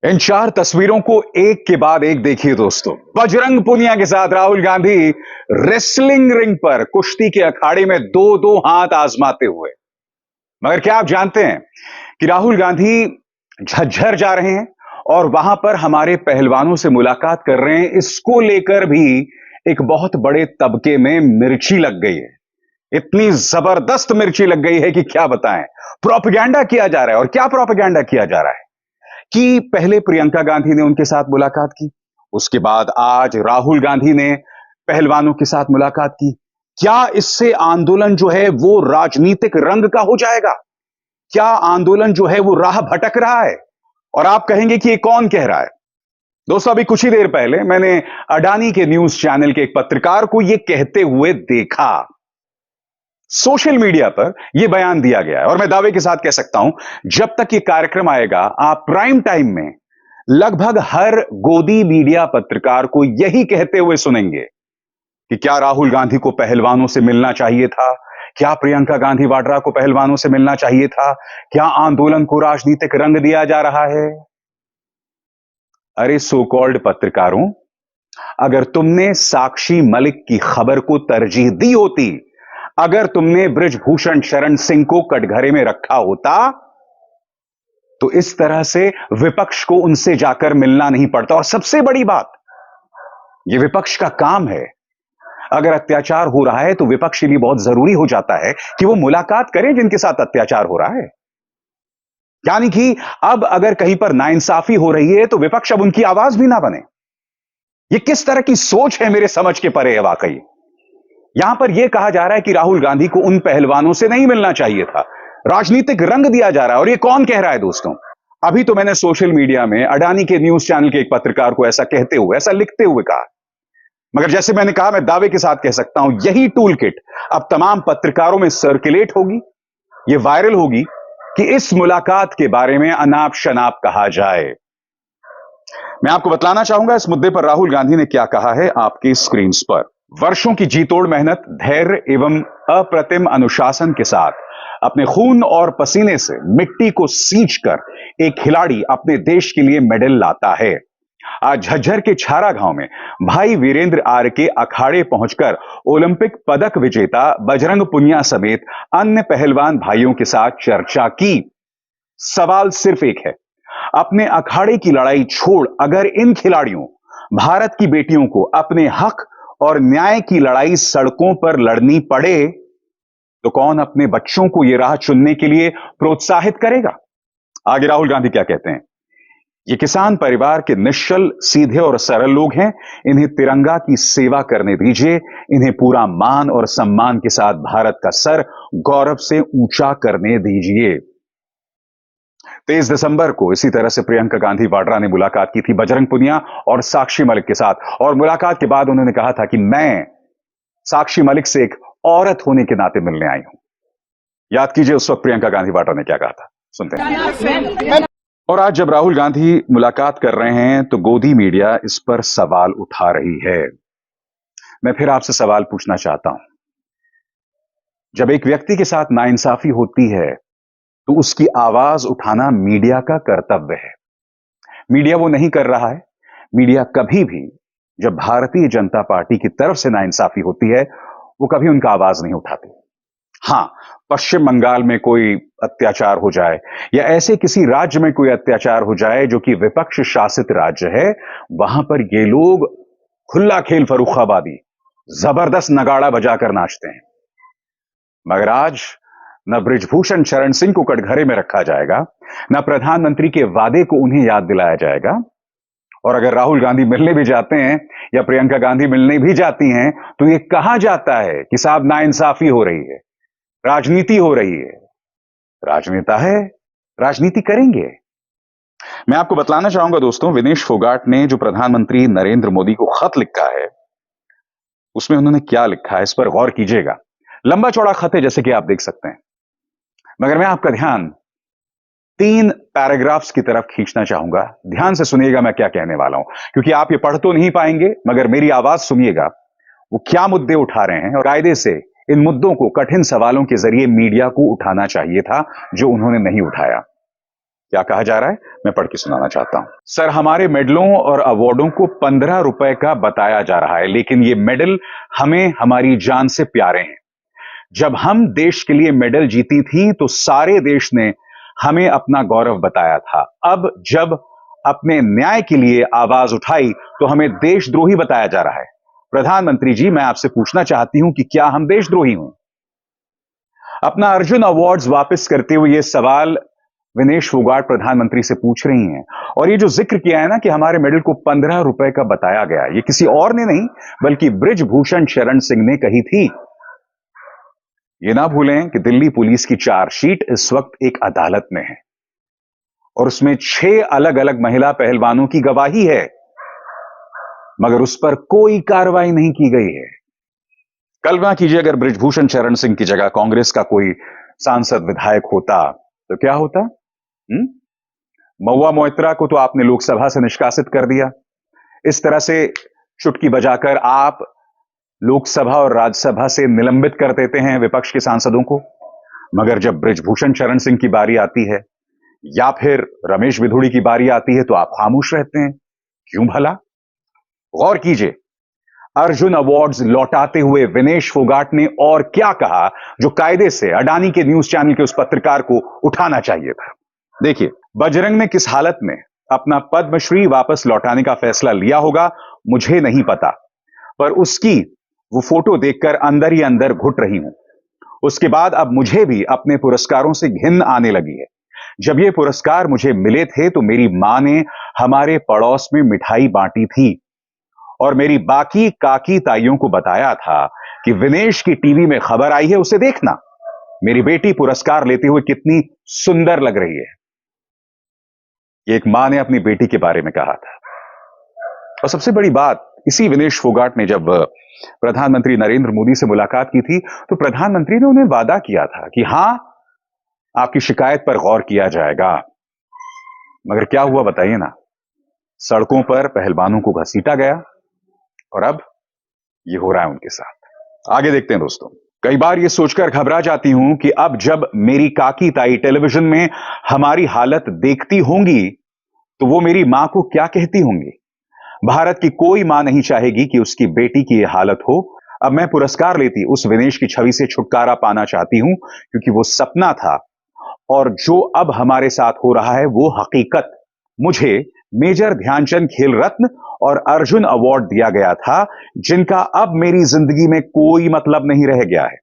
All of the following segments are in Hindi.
इन चार तस्वीरों को एक के बाद एक देखिए दोस्तों। बजरंग पुनिया के साथ राहुल गांधी रेसलिंग रिंग पर कुश्ती के अखाड़े में दो दो हाथ आजमाते हुए। मगर क्या आप जानते हैं कि राहुल गांधी झज्जर जा रहे हैं और वहां पर हमारे पहलवानों से मुलाकात कर रहे हैं। इसको लेकर भी एक बहुत बड़े तबके में मिर्ची लग गई है। इतनी जबरदस्त मिर्ची लग गई है कि क्या बताएं। प्रोपेगेंडा किया जा रहा है। और क्या प्रोपेगेंडा किया जा रहा है कि पहले प्रियंका गांधी ने उनके साथ मुलाकात की, उसके बाद आज राहुल गांधी ने पहलवानों के साथ मुलाकात की। क्या इससे आंदोलन जो है वो राजनीतिक रंग का हो जाएगा? क्या आंदोलन जो है वो राह भटक रहा है? और आप कहेंगे कि ये कौन कह रहा है? दोस्तों, अभी कुछ ही देर पहले मैंने अडानी के न्यूज चैनल के एक पत्रकार को यह कहते हुए देखा। सोशल मीडिया पर यह बयान दिया गया है और मैं दावे के साथ कह सकता हूं, जब तक यह कार्यक्रम आएगा आप प्राइम टाइम में लगभग हर गोदी मीडिया पत्रकार को यही कहते हुए सुनेंगे कि क्या राहुल गांधी को पहलवानों से मिलना चाहिए था, क्या प्रियंका गांधी वाड्रा को पहलवानों से मिलना चाहिए था, क्या आंदोलन को राजनीतिक रंग दिया जा रहा है। अरे सो कॉल्ड पत्रकारों, अगर तुमने साक्षी मलिक की खबर को तरजीह दी होती, अगर तुमने बृजभूषण शरण सिंह को कटघरे में रखा होता, तो इस तरह से विपक्ष को उनसे जाकर मिलना नहीं पड़ता। और सबसे बड़ी बात, यह विपक्ष का काम है। अगर अत्याचार हो रहा है तो विपक्ष के लिए बहुत जरूरी हो जाता है कि वो मुलाकात करें जिनके साथ अत्याचार हो रहा है। यानी कि अब अगर कहीं पर नाइंसाफी हो रही है तो विपक्ष अब उनकी आवाज भी ना बने। यह किस तरह की सोच है, मेरे समझ के परे है वाकई। यहां पर यह कहा जा रहा है कि राहुल गांधी को उन पहलवानों से नहीं मिलना चाहिए था, राजनीतिक रंग दिया जा रहा है। और यह कौन कह रहा है दोस्तों? अभी तो मैंने सोशल मीडिया में अडानी के न्यूज चैनल के एक पत्रकार को ऐसा कहते हुए, ऐसा लिखते हुए कहा। मगर जैसे मैंने कहा, मैं दावे के साथ कह सकता हूं, यही टूल किट अब तमाम पत्रकारों में सर्कुलेट होगी, यह वायरल होगी कि इस मुलाकात के बारे में अनाप शनाप कहा जाए। मैं आपको बतलाना चाहूंगा इस मुद्दे पर राहुल गांधी ने क्या कहा है आपकी स्क्रीन पर। वर्षों की जीतोड़ मेहनत, धैर्य एवं अप्रतिम अनुशासन के साथ अपने खून और पसीने से मिट्टी को सींच कर एक खिलाड़ी अपने देश के लिए मेडल लाता है। आज झज्जर के छारा गांव में भाई वीरेंद्र आर्य के अखाड़े पहुंचकर ओलंपिक पदक विजेता बजरंग पुनिया समेत अन्य पहलवान भाइयों के साथ चर्चा की। सवाल सिर्फ एक है, अपने अखाड़े की लड़ाई छोड़ अगर इन खिलाड़ियों, भारत की बेटियों को अपने हक और न्याय की लड़ाई सड़कों पर लड़नी पड़े तो कौन अपने बच्चों को यह राह चुनने के लिए प्रोत्साहित करेगा? आगे राहुल गांधी क्या कहते हैं, ये किसान परिवार के निश्चल, सीधे और सरल लोग हैं। इन्हें तिरंगा की सेवा करने दीजिए। इन्हें पूरा मान और सम्मान के साथ भारत का सर गौरव से ऊंचा करने दीजिए। 23 दिसंबर को इसी तरह से प्रियंका गांधी वाड्रा ने मुलाकात की थी बजरंग पुनिया और साक्षी मलिक के साथ। और मुलाकात के बाद उन्होंने कहा था कि मैं साक्षी मलिक से एक औरत होने के नाते मिलने आई हूं। याद कीजिए उस वक्त प्रियंका गांधी वाड्रा ने क्या कहा था, सुनते हैं। और आज जब राहुल गांधी मुलाकात कर रहे हैं तो गोदी मीडिया इस पर सवाल उठा रही है। मैं फिर आपसे सवाल पूछना चाहता हूं, जब एक व्यक्ति के साथ नाइंसाफी होती है तो उसकी आवाज उठाना मीडिया का कर्तव्य है। मीडिया वो नहीं कर रहा है। मीडिया कभी भी जब भारतीय जनता पार्टी की तरफ से नाइंसाफी होती है वो कभी उनका आवाज नहीं उठाती। हां, पश्चिम बंगाल में कोई अत्याचार हो जाए या ऐसे किसी राज्य में कोई अत्याचार हो जाए जो कि विपक्ष शासित राज्य है, वहां पर ये लोग खुला खेल फर्रुखाबादी, जबरदस्त नगाड़ा बजाकर नाचते हैं। मगर आज न बृजभूषण शरण सिंह को कटघरे में रखा जाएगा, न प्रधानमंत्री के वादे को उन्हें याद दिलाया जाएगा। और अगर राहुल गांधी मिलने भी जाते हैं या प्रियंका गांधी मिलने भी जाती हैं तो यह कहा जाता है कि साहब नाइंसाफी हो रही है, राजनीति हो रही है। राजनेता है, राजनीति करेंगे। मैं आपको बतलाना चाहूंगा दोस्तों, विनेश फोगाट ने जो प्रधानमंत्री नरेंद्र मोदी को खत लिखा है उसमें उन्होंने क्या लिखा है इस पर गौर कीजिएगा। लंबा चौड़ा खत है जैसे कि आप देख सकते हैं, मगर मैं आपका ध्यान 3 पैराग्राफ्स की तरफ खींचना चाहूंगा। ध्यान से सुनिएगा मैं क्या कहने वाला हूं, क्योंकि आप ये पढ़ तो नहीं पाएंगे मगर मेरी आवाज सुनिएगा। वो क्या मुद्दे उठा रहे हैं और कायदे से इन मुद्दों को कठिन सवालों के जरिए मीडिया को उठाना चाहिए था, जो उन्होंने नहीं उठाया। क्या कहा जा रहा है, मैं पढ़ के सुनाना चाहता हूं। सर, हमारे मेडलों और अवार्डों को 15 रुपए का बताया जा रहा है, लेकिन ये मेडल हमें हमारी जान से प्यारे हैं। जब हम देश के लिए मेडल जीती थी तो सारे देश ने हमें अपना गौरव बताया था। अब जब अपने न्याय के लिए आवाज उठाई तो हमें देशद्रोही बताया जा रहा है। प्रधानमंत्री जी, मैं आपसे पूछना चाहती हूं कि क्या हम देशद्रोही हुए? अपना अर्जुन अवार्ड्स वापस करते हुए यह सवाल विनेश फोगाट प्रधानमंत्री से पूछ रही हैं। और ये जो जिक्र किया है ना कि हमारे मेडल को 15 रुपए का बताया गया, ये किसी और ने नहीं बल्कि बृजभूषण शरण सिंह ने कही थी। ये ना भूलें कि दिल्ली पुलिस की चार्जशीट इस वक्त एक अदालत में है और उसमें 6 अलग अलग महिला पहलवानों की गवाही है, मगर उस पर कोई कार्रवाई नहीं की गई है। कल्पना कीजिए अगर बृजभूषण शरण सिंह की जगह कांग्रेस का कोई सांसद विधायक होता तो क्या होता? महुआ मोइत्रा को तो आपने लोकसभा से निष्कासित कर दिया। इस तरह से चुटकी बजाकर आप लोकसभा और राज्यसभा से निलंबित कर देते हैं विपक्ष के सांसदों को। मगर जब बृजभूषण शरण सिंह की बारी आती है या फिर रमेश बिधूड़ी की बारी आती है तो आप खामोश रहते हैं। क्यों भला? गौर कीजिए, अर्जुन अवार्ड्स लौटाते हुए विनेश फोगाट ने और क्या कहा जो कायदे से अडानी के न्यूज चैनल के उस पत्रकार को उठाना चाहिए था। देखिए, बजरंग ने किस हालत में अपना पद्मश्री वापस लौटाने का फैसला लिया होगा मुझे नहीं पता, पर उसकी वो फोटो देखकर अंदर ही अंदर घुट रही हूं। उसके बाद अब मुझे भी अपने पुरस्कारों से घिन आने लगी है। जब ये पुरस्कार मुझे मिले थे तो मेरी मां ने हमारे पड़ोस में मिठाई बांटी थी और मेरी बाकी काकी ताइयों को बताया था कि विनेश की टीवी में खबर आई है, उसे देखना, मेरी बेटी पुरस्कार लेते हुए कितनी सुंदर लग रही है। ये एक मां ने अपनी बेटी के बारे में कहा था। और सबसे बड़ी बात, इसी विनेश फोगाट ने जब प्रधानमंत्री नरेंद्र मोदी से मुलाकात की थी तो प्रधानमंत्री ने उन्हें वादा किया था कि हां, आपकी शिकायत पर गौर किया जाएगा। मगर क्या हुआ बताइए ना? सड़कों पर पहलवानों को घसीटा गया और अब ये हो रहा है उनके साथ। आगे देखते हैं दोस्तों। कई बार ये सोचकर घबरा जाती हूं कि अब जब मेरी काकी ताई टेलीविजन में हमारी हालत देखती होंगी तो वो मेरी मां को क्या कहती होंगी। भारत की कोई मां नहीं चाहेगी कि उसकी बेटी की यह हालत हो। अब मैं पुरस्कार लेती उस विनेश की छवि से छुटकारा पाना चाहती हूं, क्योंकि वो सपना था और जो अब हमारे साथ हो रहा है वो हकीकत। मुझे मेजर ध्यानचंद खेल रत्न और अर्जुन अवार्ड दिया गया था, जिनका अब मेरी जिंदगी में कोई मतलब नहीं रह गया है।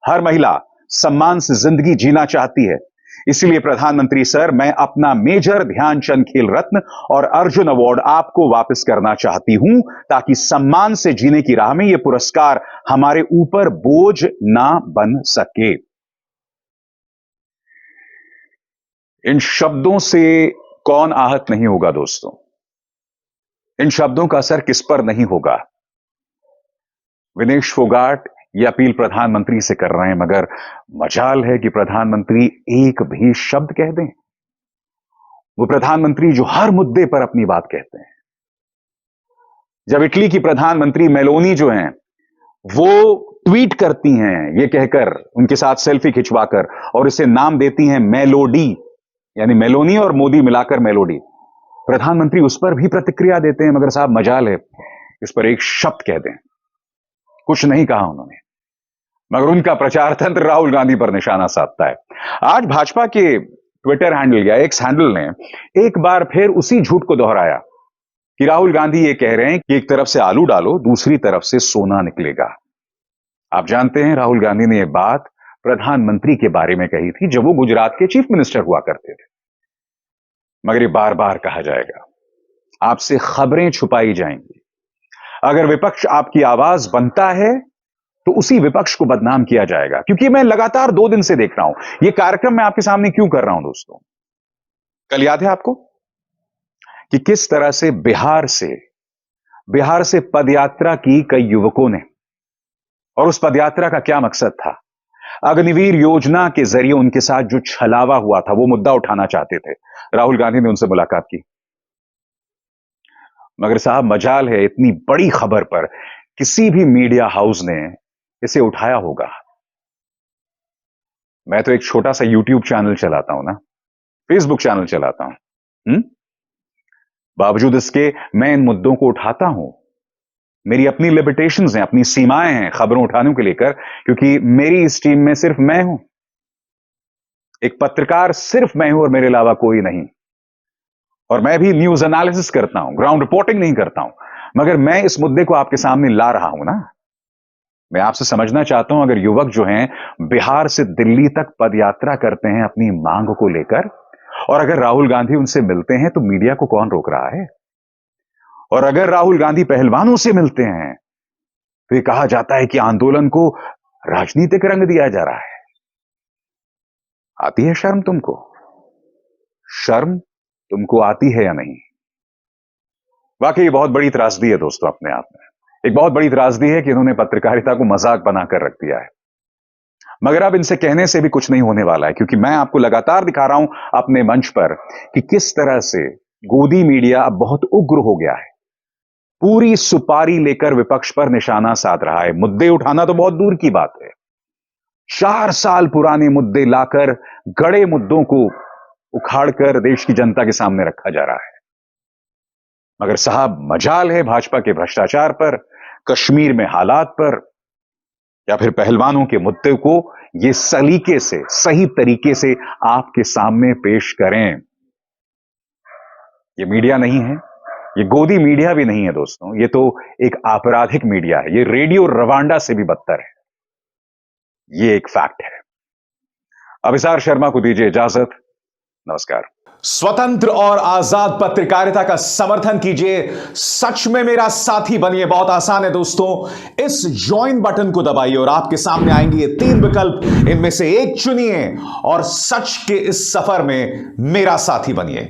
हर महिला सम्मान से जिंदगी जीना चाहती है, इसलिए प्रधानमंत्री सर, मैं अपना मेजर ध्यानचंद खेल रत्न और अर्जुन अवार्ड आपको वापस करना चाहती हूं, ताकि सम्मान से जीने की राह में यह पुरस्कार हमारे ऊपर बोझ ना बन सके। इन शब्दों से कौन आहत नहीं होगा दोस्तों? इन शब्दों का असर किस पर नहीं होगा? विनेश फोगाट ये अपील प्रधानमंत्री से कर रहे हैं, मगर मजाल है कि प्रधानमंत्री एक भी शब्द कह दें। वो प्रधानमंत्री जो हर मुद्दे पर अपनी बात कहते हैं। जब इटली की प्रधानमंत्री मेलोनी जो हैं, वो ट्वीट करती हैं ये कहकर, उनके साथ सेल्फी खिंचवाकर, और इसे नाम देती हैं मेलोडी, यानी मेलोनी और मोदी मिलाकर मेलोडी। प्रधानमंत्री उस पर भी प्रतिक्रिया देते हैं, मगर साहब मजाल है इस पर एक शब्द कह दें। कुछ नहीं कहा उन्होंने, मगर उनका प्रचार तंत्र राहुल गांधी पर निशाना साधता है। आज भाजपा के ट्विटर हैंडल या एक्स हैंडल ने एक बार फिर उसी झूठ को दोहराया कि राहुल गांधी ये कह रहे हैं कि एक तरफ से आलू डालो, दूसरी तरफ से सोना निकलेगा। आप जानते हैं राहुल गांधी ने यह बात प्रधानमंत्री के बारे में कही थी जब वो गुजरात के चीफ मिनिस्टर हुआ करते थे। मगर ये बार बार कहा जाएगा, आपसे खबरें छुपाई जाएंगी। अगर विपक्ष आपकी आवाज बनता है तो उसी विपक्ष को बदनाम किया जाएगा, क्योंकि मैं लगातार 2 दिन से देख रहा हूं। यह कार्यक्रम मैं आपके सामने क्यों कर रहा हूं दोस्तों? कल याद है आपको कि किस तरह से बिहार से पदयात्रा की कई युवकों ने, और उस पदयात्रा का क्या मकसद था? अग्निवीर योजना के जरिए उनके साथ जो छलावा हुआ था वो मुद्दा उठाना चाहते थे। राहुल गांधी ने उनसे मुलाकात की, मगर साहब मजाल है इतनी बड़ी खबर पर किसी भी मीडिया हाउस ने इसे उठाया होगा। मैं तो एक छोटा सा यूट्यूब चैनल चलाता हूं ना, फेसबुक चैनल चलाता हूं। बावजूद इसके मैं इन मुद्दों को उठाता हूं। मेरी अपनी लिमिटेशंस हैं, अपनी सीमाएं हैं खबरों उठाने को लेकर, क्योंकि मेरी इस टीम में सिर्फ मैं हूं। एक पत्रकार सिर्फ मैं हूं और मेरे अलावा कोई नहीं। और मैं भी न्यूज एनालिसिस करता हूं, ग्राउंड रिपोर्टिंग नहीं करता हूं, मगर मैं इस मुद्दे को आपके सामने ला रहा हूं ना। मैं आपसे समझना चाहता हूं, अगर युवक जो हैं बिहार से दिल्ली तक पदयात्रा करते हैं अपनी मांग को लेकर, और अगर राहुल गांधी उनसे मिलते हैं तो मीडिया को कौन रोक रहा है? और अगर राहुल गांधी पहलवानों से मिलते हैं तो ये कहा जाता है कि आंदोलन को राजनीतिक रंग दिया जा रहा है। आती है शर्म तुमको? शर्म तुमको आती है या नहीं? वाकई ये बहुत बड़ी त्रासदी है दोस्तों अपने आप में। एक बहुत बड़ी त्रासदी है कि इन्होंने पत्रकारिता को मजाक बनाकर रख दिया है। मगर अब इनसे कहने से भी कुछ नहीं होने वाला है, क्योंकि मैं आपको लगातार दिखा रहा हूं अपने मंच पर कि किस तरह से गोदी मीडिया अब बहुत उग्र हो गया है। पूरी सुपारी लेकर विपक्ष पर निशाना साध रहा है। मुद्दे उठाना तो बहुत दूर की बात है, 4 साल पुराने मुद्दे लाकर गड़े मुद्दों को उखाड़कर देश की जनता के सामने रखा जा रहा है। मगर साहब, मजाल है भाजपा के भ्रष्टाचार पर, कश्मीर में हालात पर, या फिर पहलवानों के मुद्दे को ये सलीके से, सही तरीके से आपके सामने पेश करें। ये मीडिया नहीं है, ये गोदी मीडिया भी नहीं है दोस्तों, ये तो एक आपराधिक मीडिया है। ये रेडियो रवांडा से भी बदतर है। ये एक फैक्ट है। अभिसार शर्मा को दीजिए इजाजत। नमस्कार। स्वतंत्र और आजाद पत्रकारिता का समर्थन कीजिए, सच में मेरा साथी बनिए। बहुत आसान है दोस्तों, इस ज्वाइन बटन को दबाइए और आपके सामने आएंगे ये 3 विकल्प, इनमें से एक चुनिए और सच के इस सफर में मेरा साथी बनिए।